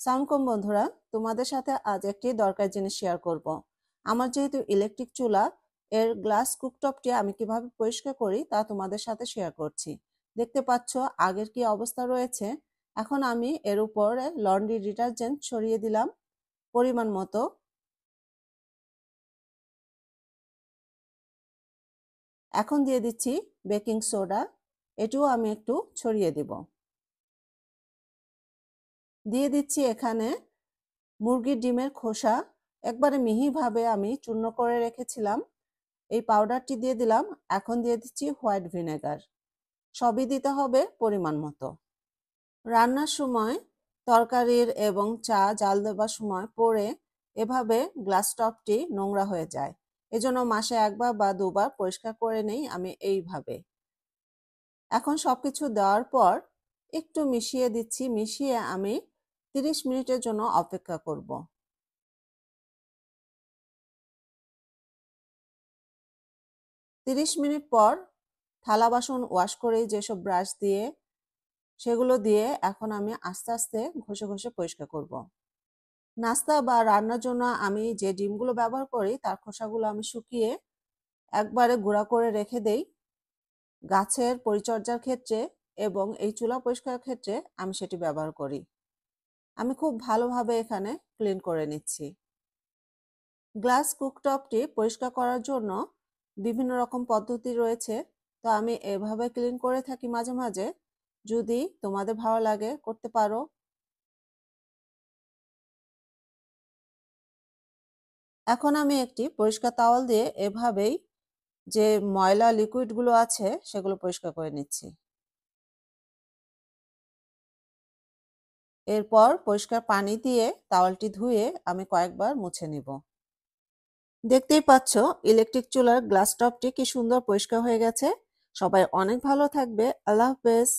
সালামুকুম বন্ধুরা, তোমাদের সাথে আজ একটি দরকারি জিনিস শেয়ার করব। আমার যেহেতু ইলেকট্রিক চুলা, এর গ্লাস কুকটপটি আমি কিভাবে পরিষ্কার করি তা তোমাদের সাথে শেয়ার করছি। দেখতে পাচ্ছ আগের কি অবস্থা রয়েছে। এখন আমি এর উপরে লন্ড্রি ডিটারজেন্ট ছড়িয়ে দিলাম পরিমাণ মতো। এখন দিয়ে দিচ্ছি বেকিং সোডা, এটিও আমি একটু ছড়িয়ে দিব। দিয়ে দিচ্ছি এখানে মুরগির ডিমের খোসা, একবারে মিহিভাবে আমি চূর্ণ করে রেখেছিলাম, এই পাউডারটি দিয়ে দিলাম। এখন দিয়ে দিচ্ছি হোয়াইট ভিনেগার, সবই দিতে হবে পরিমাণ মতো। রান্নার সময় তরকারির এবং চা জাল দেবার সময় পড়ে এভাবে গ্লাস টপটি নোংরা হয়ে যায়, এজন্য মাসে একবার বা দুবার পরিষ্কার করে নেই আমি এইভাবে। এখন সবকিছু দেওয়ার পর একটু মিশিয়ে দিচ্ছি, মিশিয়ে আমি 30 মিনিটের জন্য অপেক্ষা করব। 30 মিনিট পর থালা বাসন ওয়াশ করে যেসব ব্রাশ দিয়ে সেগুলো দিয়ে এখন আমি আস্তে আস্তে ঘষে ঘষে পরিষ্কার করব। নাস্তা বা রান্নার জন্য আমি যে ডিমগুলো ব্যবহার করি তার খোসাগুলো আমি শুকিয়ে একবারে গুঁড়া করে রেখে দেই। গাছের পরিচর্যার ক্ষেত্রে এবং এই চুলা পরিষ্কারের ক্ষেত্রে আমি সেটি ব্যবহার করি। আমি খুব ভালোভাবে এখানে ক্লিন করে নিচ্ছি। গ্লাস কুকটপটি পরিষ্কার করার জন্য বিভিন্ন রকম পদ্ধতি রয়েছে, তো আমি এভাবে ক্লিন করে থাকি মাঝে মাঝে। যদি তোমাদের ভালো লাগে করতে পারো। এখন আমি একটি পরিষ্কার তাওয়াল দিয়ে এভাবেই যে ময়লা লিকুইডগুলো আছে সেগুলো পরিষ্কার করে নিচ্ছি। এরপর পরিষ্কার পানি দিয়ে তাওয়ালটি ধুয়ে আমি কয়েকবার মুছে নিব। দেখতেই পাচ্ছ ইলেকট্রিক চুলার গ্লাস টপটি কি সুন্দর পরিষ্কার হয়ে গেছে। সবাই অনেক ভালো থাকবে। আল্লাহ হাফেজ।